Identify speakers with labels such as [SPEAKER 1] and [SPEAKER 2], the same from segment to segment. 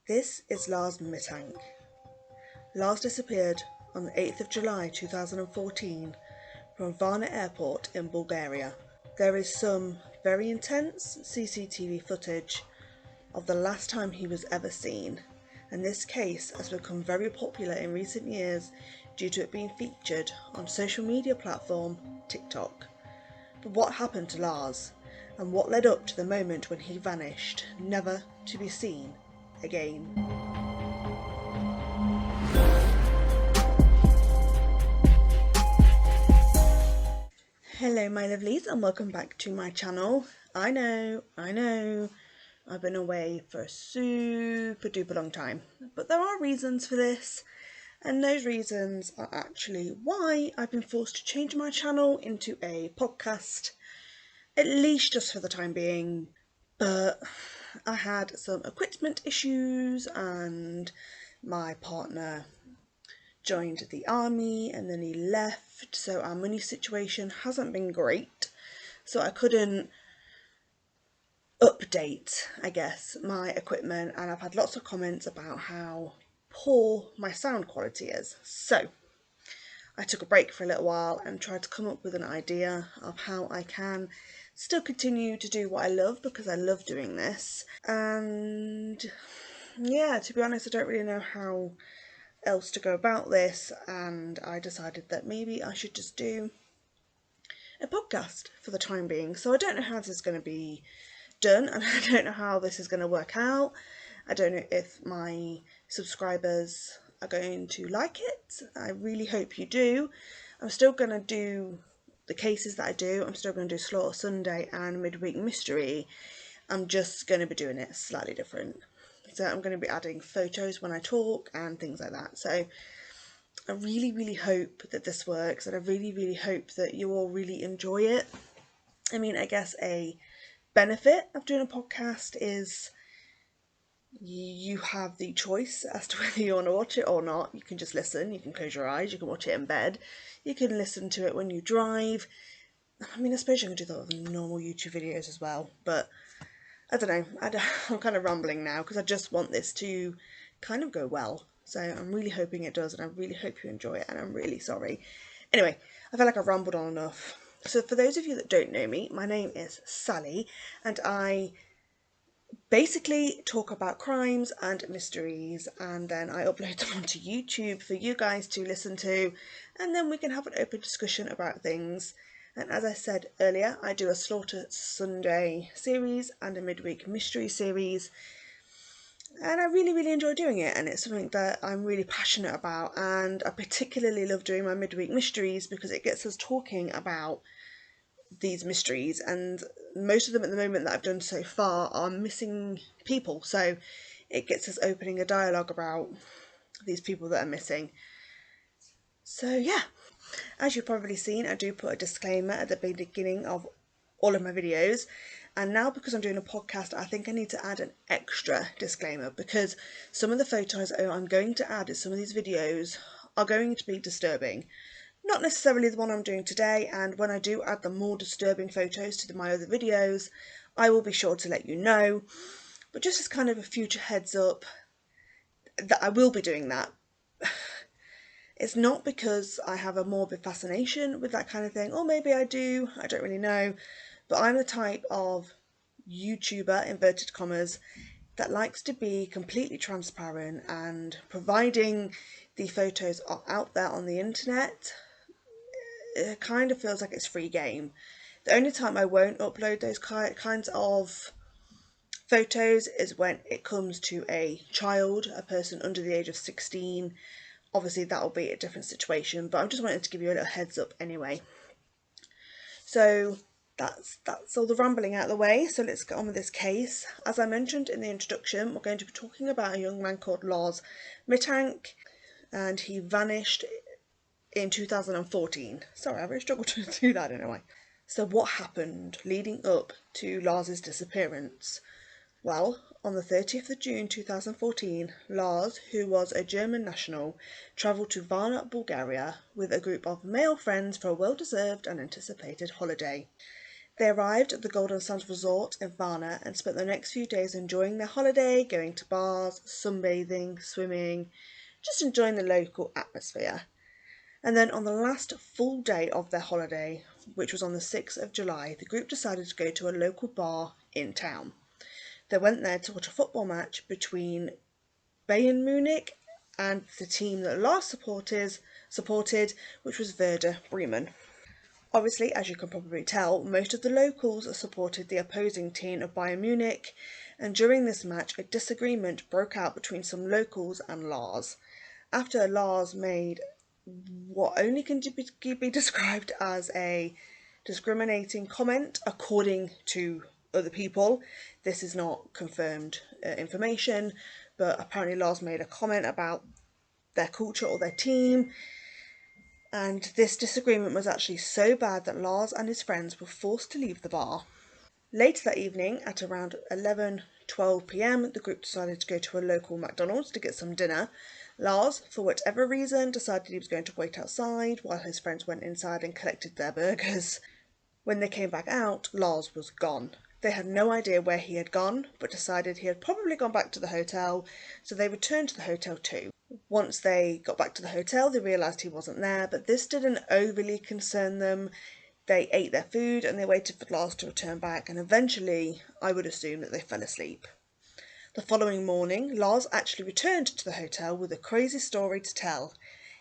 [SPEAKER 1] This is Lars Mittank. Lars disappeared on the 8th of July 2014 from Varna Airport in Bulgaria. There is some very intense CCTV footage of the last time he was ever seen, and this case has become very popular in recent years due to it being featured on social media platform TikTok. But what happened to Lars, and what led up to the moment when he vanished, never to be seen again? Hello my lovelies, and welcome back to my channel. I know, I've been away for a super duper long time, but there are reasons for this, and those reasons are actually why I've been forced to change my channel into a podcast, at least just for the time being. But I had some equipment issues and my partner joined the army and then he left, so our money situation hasn't been great, so I couldn't update, I guess, my equipment, and I've had lots of comments about how poor my sound quality is. So I took a break for a little while and tried to come up with an idea of how I can still continue to do what I love, because I love doing this. And yeah, to be honest, I don't really know how else to go about this, and I decided that maybe I should just do a podcast for the time being. So I don't know how this is going to be done, and I don't know how this is going to work out. I don't know if my subscribers are going to like it. I really hope you do. I'm still going to do the cases that I do. I'm still going to do Slaughter Sunday and Midweek Mystery. I'm just going to be doing it slightly different. So I'm going to be adding photos when I talk and things like that. So I really hope that this works, and I really hope that you all really enjoy it. I mean, I guess a benefit of doing a podcast is you have the choice as to whether you want to watch it or not. You can just listen, you can close your eyes, you can watch it in bed, you can listen to it when you drive. I mean, I suppose you can do that with normal YouTube videos as well, but I don't know, I'm kind of rambling now because I just want this to kind of go well. So I'm really hoping it does, and I really hope you enjoy it, and I'm really sorry. Anyway, I feel like I've rambled on enough. So for those of you that don't know me, my name is Sally, and I basically talk about crimes and mysteries, and then I upload them onto YouTube for you guys to listen to, and then we can have an open discussion about things. And as I said earlier, I do a Slaughter Sunday series and a Midweek Mystery series, and I really enjoy doing it, and it's something that I'm really passionate about, and I particularly love doing my Midweek Mysteries because it gets us talking about these mysteries, and most of them at the moment that I've done so far are missing people, so it gets us opening a dialogue about these people that are missing. So yeah, as you've probably seen, I do put a disclaimer at the beginning of all of my videos, and now because I'm doing a podcast, I think I need to add an extra disclaimer, because some of the photos I'm going to add in some of these videos are going to be disturbing. Not necessarily the one I'm doing today, and when I do add the more disturbing photos to my other videos, I will be sure to let you know. But just as kind of a future heads up that I will be doing that. It's not because I have a morbid fascination with that kind of thing, or maybe I do, I don't really know, but I'm the type of YouTuber, inverted commas, that likes to be completely transparent, and providing the photos are out there on the internet, it kind of feels like it's free game. The only time I won't upload those kinds of photos is when it comes to a child, a person under the age of 16. Obviously that'll be a different situation, but I'm just wanting to give you a little heads up anyway. So that's all the rambling out of the way, so let's get on with this case. As I mentioned in the introduction, we're going to be talking about a young man called Lars Mittank, and he vanished in 2014. Sorry, I really struggled to do that, I don't know why. So what happened leading up to Lars's disappearance? Well, on the 30th of June 2014, Lars, who was a German national, travelled to Varna, Bulgaria with a group of male friends for a well-deserved and anticipated holiday. They arrived at the Golden Sands Resort in Varna and spent the next few days enjoying their holiday, going to bars, sunbathing, swimming, just enjoying the local atmosphere. And then on the last full day of their holiday, which was on the 6th of July, the group decided to go to a local bar in town. They went there to watch a football match between Bayern Munich and the team that Lars supported, which was Werder Bremen. Obviously, as you can probably tell, most of the locals supported the opposing team of Bayern Munich, and during this match a disagreement broke out between some locals and Lars. After Lars made what only can be described as a discriminating comment according to other people. This is not confirmed information, but apparently Lars made a comment about their culture or their team, and this disagreement was actually so bad that Lars and his friends were forced to leave the bar. Later that evening, at around 11:12 p.m, the group decided to go to a local McDonald's to get some dinner. Lars, for whatever reason, decided he was going to wait outside while his friends went inside and collected their burgers. When they came back out, Lars was gone. They had no idea where he had gone, but decided he had probably gone back to the hotel, so they returned to the hotel too. Once they got back to the hotel, they realised he wasn't there, but this didn't overly concern them. They ate their food and they waited for Lars to return back, and eventually, I would assume that they fell asleep. The following morning, Lars actually returned to the hotel with a crazy story to tell.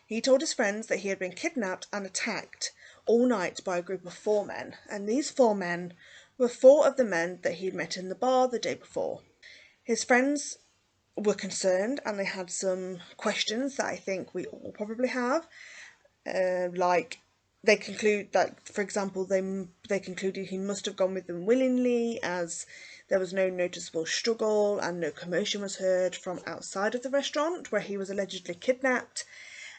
[SPEAKER 1] He told his friends that he had been kidnapped and attacked all night by a group of 4 men, and these 4 men were 4 of the men that he'd met in the bar the day before. His friends were concerned and they had some questions that I think we all probably have, like they conclude that, for example, they concluded he must have gone with them willingly, as there was no noticeable struggle and no commotion was heard from outside of the restaurant where he was allegedly kidnapped.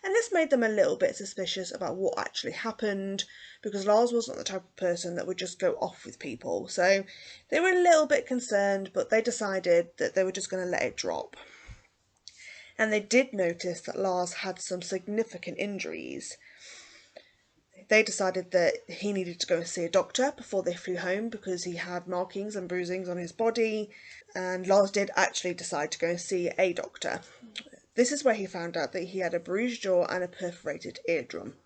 [SPEAKER 1] And this made them a little bit suspicious about what actually happened, because Lars wasn't the type of person that would just go off with people. So they were a little bit concerned, but they decided that they were just going to let it drop. And they did notice that Lars had some significant injuries. They decided that he needed to go and see a doctor before they flew home because he had markings and bruisings on his body, and Lars did actually decide to go and see a doctor. This is where he found out that he had a bruised jaw and a perforated eardrum.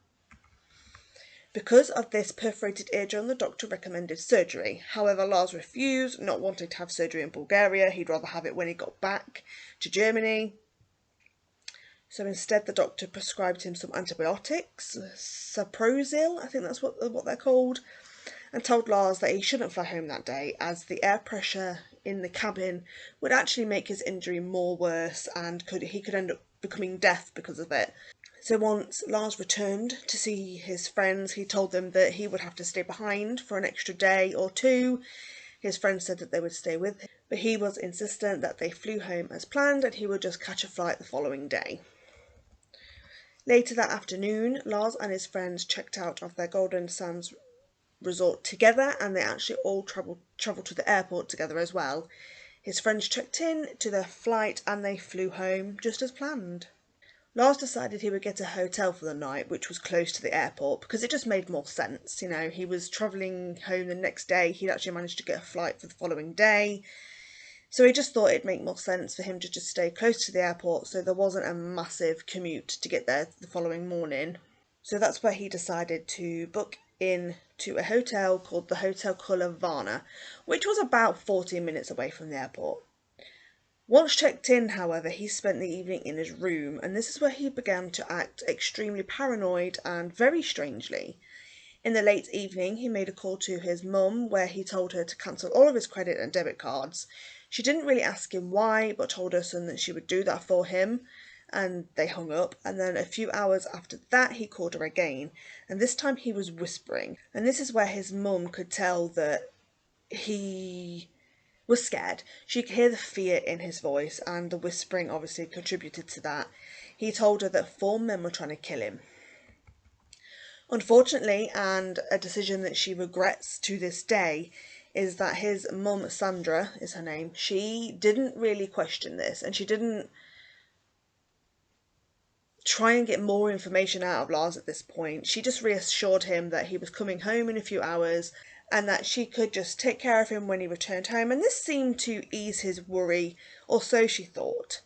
[SPEAKER 1] Because of this perforated eardrum, the doctor recommended surgery. However, Lars refused, not wanting to have surgery in Bulgaria. He'd rather have it when he got back to Germany. So instead, the doctor prescribed him some antibiotics, Saprosil, I think that's what they're called, and told Lars that he shouldn't fly home that day, as the air pressure in the cabin would actually make his injury more worse, and he could end up becoming deaf because of it. So once Lars returned to see his friends, he told them that he would have to stay behind for an extra day or 2. His friends said that they would stay with him, but he was insistent that they flew home as planned and he would just catch a flight the following day. Later that afternoon, Lars and his friends checked out of their Golden Sands resort together, and they actually all travelled to the airport together as well. His friends checked in to their flight and they flew home just as planned. Lars decided he would get a hotel for the night, which was close to the airport, because it just made more sense. You know, he was travelling home the next day. He'd actually managed to get a flight for the following day. So he just thought it'd make more sense for him to just stay close to the airport so there wasn't a massive commute to get there the following morning. So that's where he decided to book in to a hotel called the Hotel Colour Varna, which was about 14 minutes away from the airport. Once checked in, however, he spent the evening in his room, and this is where he began to act extremely paranoid and very strangely. In the late evening, he made a call to his mum where he told her to cancel all of his credit and debit cards. She didn't really ask him why, but told her son that she would do that for him, and they hung up. And then a few hours after that, he called her again, and this time he was whispering. And this is where his mum could tell that he was scared. She could hear the fear in his voice, and the whispering obviously contributed to that. He told her that 4 men were trying to kill him. Unfortunately, and a decision that she regrets to this day, is that his mum, Sandra is her name, she didn't really question this, and she didn't try and get more information out of Lars at this point. She just reassured him that he was coming home in a few hours and that she could just take care of him when he returned home, and this seemed to ease his worry, or so she thought.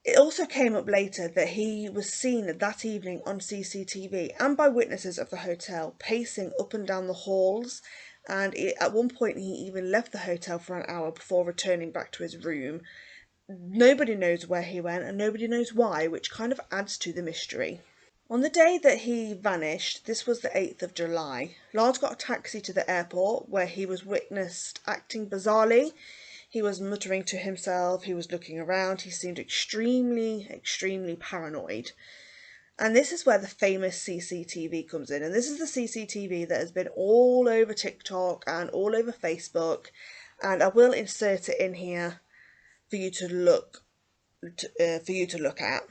[SPEAKER 1] It also came up later that he was seen that evening on CCTV and by witnesses of the hotel pacing up and down the halls, and at one point he even left the hotel for an hour before returning back to his room. Nobody knows where he went and nobody knows why, which kind of adds to the mystery. On the day that he vanished, this was the 8th of July, Lars got a taxi to the airport where he was witnessed acting bizarrely. He was muttering to himself, he was looking around, he seemed extremely, extremely paranoid. And this is where the famous CCTV comes in. And this is the CCTV that has been all over TikTok and all over Facebook. And I will insert it in here for you to look at.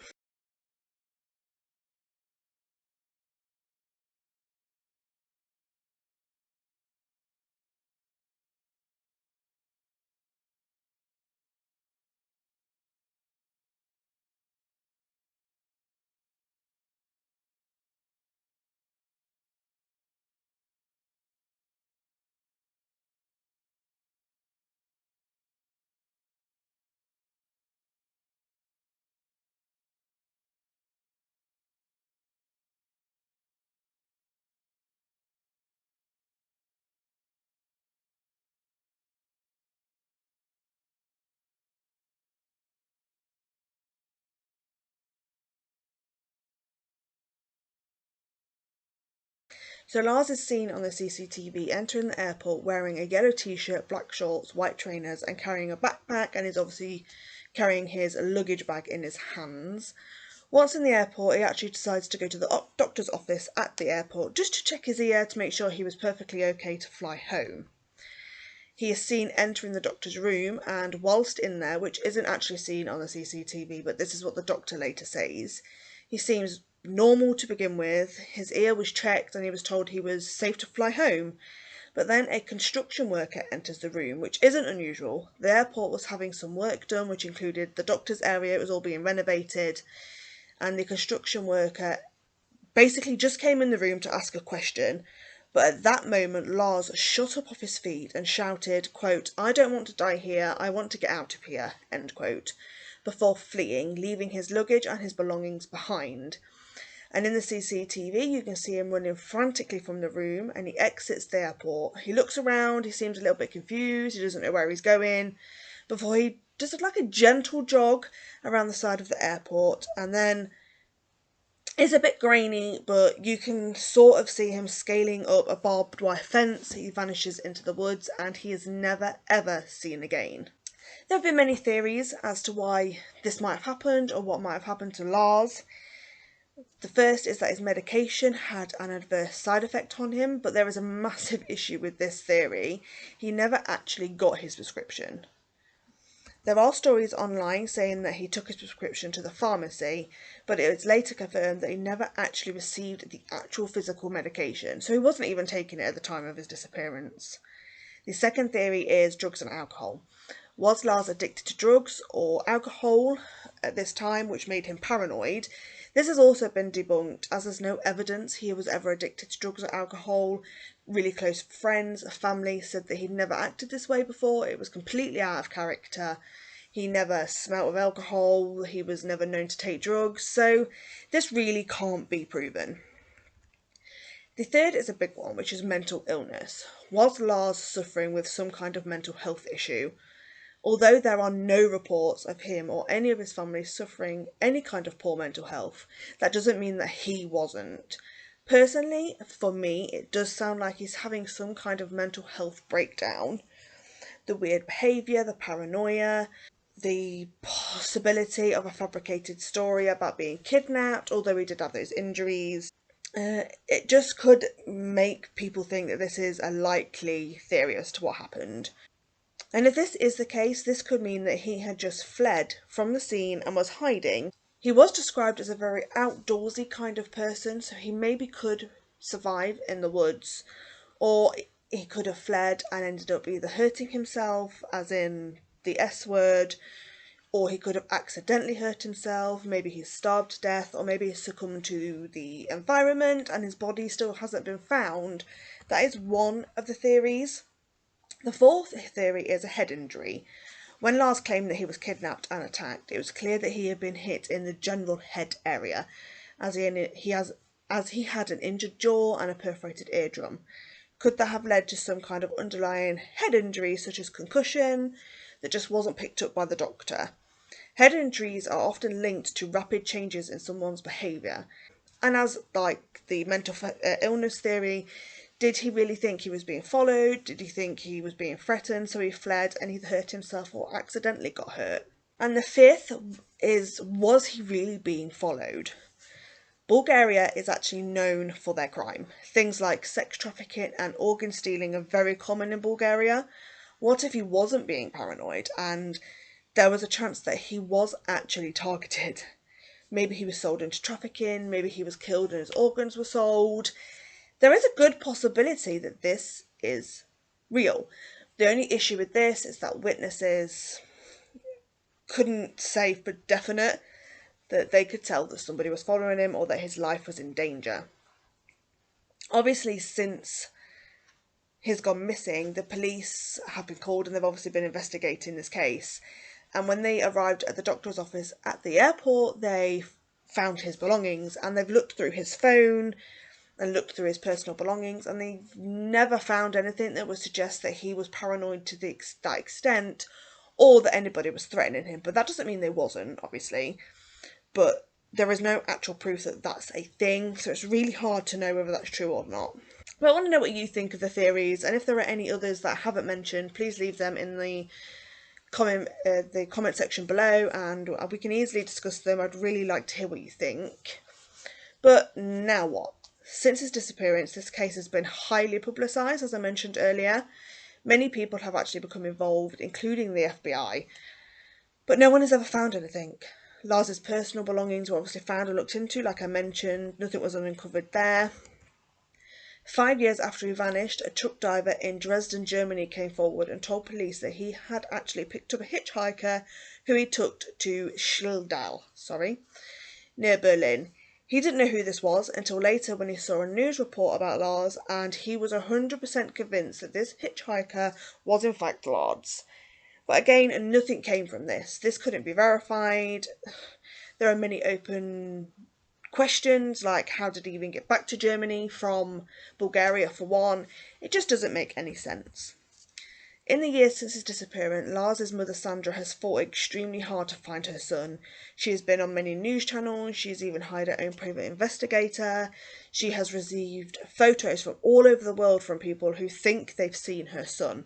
[SPEAKER 1] So Lars is seen on the CCTV entering the airport wearing a yellow t-shirt, black shorts, white trainers and carrying a backpack, and is obviously carrying his luggage bag in his hands. Once in the airport, he actually decides to go to the doctor's office at the airport just to check his ear to make sure he was perfectly okay to fly home. He is seen entering the doctor's room, and whilst in there, which isn't actually seen on the CCTV, but this is what the doctor later says, he seems normal to begin with. His ear was checked and he was told he was safe to fly home. But then a construction worker enters the room, which isn't unusual. The airport was having some work done, which included the doctor's area. It was all being renovated, and the construction worker basically just came in the room to ask a question. But at that moment, Lars shot up off his feet and shouted, quote, "I don't want to die here, I want to get out of here," end quote, before fleeing, leaving his luggage and his belongings behind. And in the CCTV, you can see him running frantically from the room, and he exits the airport. He looks around, he seems a little bit confused, he doesn't know where he's going, before he does like a gentle jog around the side of the airport, and then it's a bit grainy, but you can sort of see him scaling up a barbed wire fence. He vanishes into the woods and he is never ever seen again. There have been many theories as to why this might have happened or what might have happened to Lars. The first is that his medication had an adverse side effect on him, but there is a massive issue with this theory. He never actually got his prescription. There are stories online saying that he took his prescription to the pharmacy, but it was later confirmed that he never actually received the actual physical medication, so he wasn't even taking it at the time of his disappearance. The second theory is drugs and alcohol. Was Lars addicted to drugs or alcohol at this time, which made him paranoid? This has also been debunked, as there's no evidence he was ever addicted to drugs or alcohol. Really close friends, family said that he'd never acted this way before. It was completely out of character. He never smelt of alcohol. He was never known to take drugs. So this really can't be proven. The third is a big one, which is mental illness. Was Lars suffering with some kind of mental health issue? Although there are no reports of him or any of his family suffering any kind of poor mental health, that doesn't mean that he wasn't. Personally, for me, it does sound like he's having some kind of mental health breakdown. The weird behaviour, the paranoia, the possibility of a fabricated story about being kidnapped, although he did have those injuries. It just could make people think that this is a likely theory as to what happened. And if this is the case, this could mean that he had just fled from the scene and was hiding. He was described as a very outdoorsy kind of person, so he maybe could survive in the woods, or he could have fled and ended up either hurting himself, as in the S word, or he could have accidentally hurt himself. Maybe he's starved to death, or maybe he's succumbed to the environment and his body still hasn't been found, That is one of the theories. The fourth theory is a head injury. When Lars claimed that he was kidnapped and attacked, it was clear that he had been hit in the general head area, as he had an injured jaw and a perforated eardrum. Could that have led to some kind of underlying head injury, such as concussion, that just wasn't picked up by the doctor? Head injuries are often linked to rapid changes in someone's behaviour. And as like the mental illness theory, did he really think he was being followed? Did he think he was being threatened, so he fled and either hurt himself or accidentally got hurt? And the fifth is, was he really being followed? Bulgaria is actually known for their crime. Things like sex trafficking and organ stealing are very common in Bulgaria. What if he wasn't being paranoid and there was a chance that he was actually targeted? Maybe he was sold into trafficking, maybe he was killed and his organs were sold. There is a good possibility that this is real. The only issue with this is that witnesses couldn't say for definite that they could tell that somebody was following him or that his life was in danger. Obviously, since he's gone missing, the police have been called and they've obviously been investigating this case. And when they arrived at the doctor's office at the airport, they found his belongings and they've looked through his phone and looked through his personal belongings, and they've never found anything that would suggest that he was paranoid to that extent or that anybody was threatening him. But that doesn't mean they wasn't, obviously. But there is no actual proof that that's a thing, so it's really hard to know whether that's true or not. But I want to know what you think of the theories, and if there are any others that I haven't mentioned, please leave them in the comment section below, and we can easily discuss them. I'd really like to hear what you think. But now what? Since his disappearance, this case has been highly publicised, as I mentioned earlier. Many people have actually become involved, including the FBI, but no one has ever found anything. Lars's personal belongings were obviously found and looked into, like I mentioned. Nothing was uncovered there. 5 years after he vanished, a truck driver in Dresden, Germany came forward and told police that he had actually picked up a hitchhiker who he took to Schildau, near Berlin. He didn't know who this was until later when he saw a news report about Lars, and he was 100% convinced that this hitchhiker was in fact Lars. But again, nothing came from this. This couldn't be verified. There are many open questions, like how did he even get back to Germany from Bulgaria, for one? It just doesn't make any sense. In the years since his disappearance, Lars's mother Sandra has fought extremely hard to find her son. She has been on many news channels, she's even hired her own private investigator. She has received photos from all over the world from people who think they've seen her son,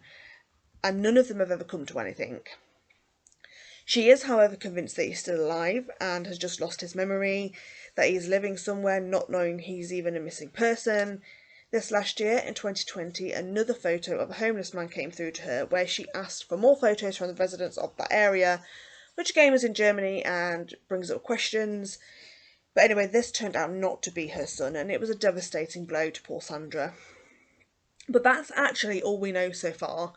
[SPEAKER 1] and none of them have ever come to anything. She is, however, convinced that he's still alive and has just lost his memory, that he's living somewhere, not knowing he's even a missing person. This last year, in 2020, another photo of a homeless man came through to her, where she asked for more photos from the residents of that area, which again was in Germany and brings up questions. But anyway, this turned out not to be her son, and it was a devastating blow to poor Sandra. But that's actually all we know so far.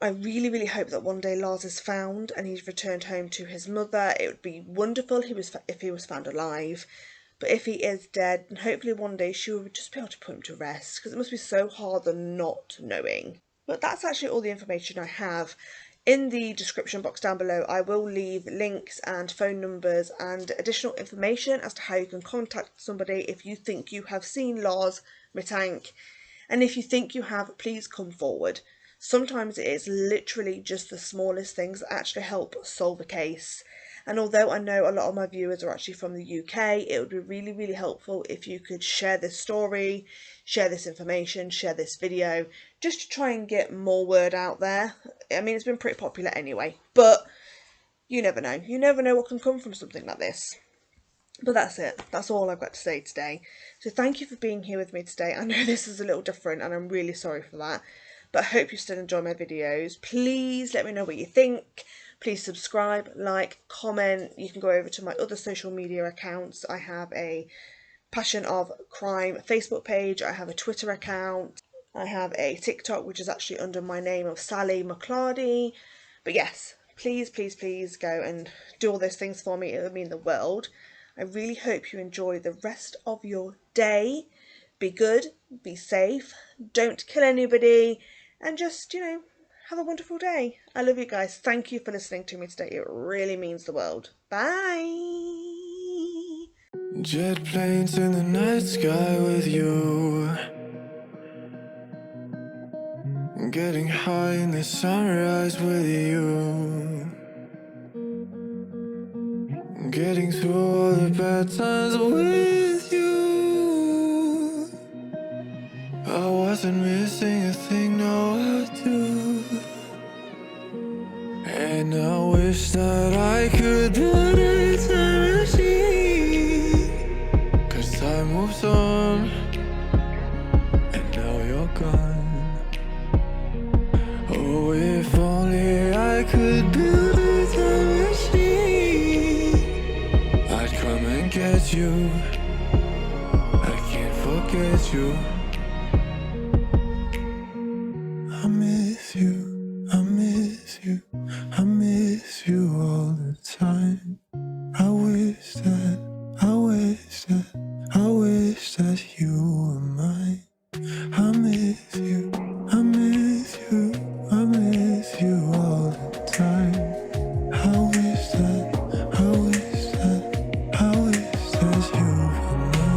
[SPEAKER 1] I really, really hope that one day Lars is found and he's returned home to his mother. It would be wonderful if he was found alive. But if he is dead, then hopefully one day she will just be able to put him to rest, because it must be so hard than not knowing. But that's actually all the information I have. In the description box down below, I will leave links and phone numbers and additional information as to how you can contact somebody if you think you have seen Lars Mittank. And if you think you have, please come forward. Sometimes it is literally just the smallest things that actually help solve a case. And although I know a lot of my viewers are actually from the UK, it would be really, really helpful if you could share this story, share this information, share this video, just to try and get more word out there. I mean, it's been pretty popular anyway, but you never know. You never know what can come from something like this. But that's it. That's all I've got to say today. So thank you for being here with me today. I know this is a little different and I'm really sorry for that, but I hope you still enjoy my videos. Please let me know what you think. Please subscribe, like, comment. You can go over to my other social media accounts. I have a Passion of Crime Facebook page. I have a Twitter account. I have a TikTok, which is actually under my name of Sally McClardy. But yes, please, please, please go and do all those things for me. It would mean the world. I really hope you enjoy the rest of your day. be good, be safe, don't kill anybody, and just, have a wonderful day. I love you guys. Thank you for listening to me today. It really means the world. Bye.
[SPEAKER 2] Jet planes in the night sky with you, getting high in the sunrise with you, getting through all the bad times with you. I wasn't missing a thing, no I do. And I wish that I could build a time machine, 'cause time moves on, and now you're gone. Oh, if only I could build a time machine, I'd come and get you. I can't forget you. I miss you, I miss you, I miss you all the time. I wish that, I wish that, I wish that you were mine. I miss you, I miss you, I miss you all the time. I wish that, I wish that, I wish that you were mine.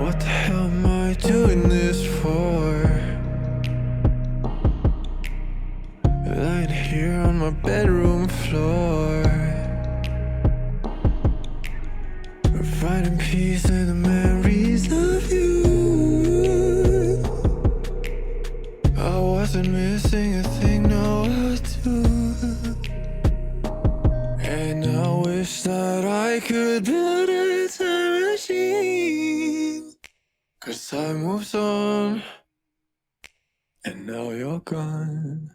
[SPEAKER 2] What the hell am I doing this for? Lying here on my bedroom floor, finding peace in the memories of you. I wasn't missing a thing, no I do. And I wish that I could build a time machine, 'cause time moves on, and now you're gone.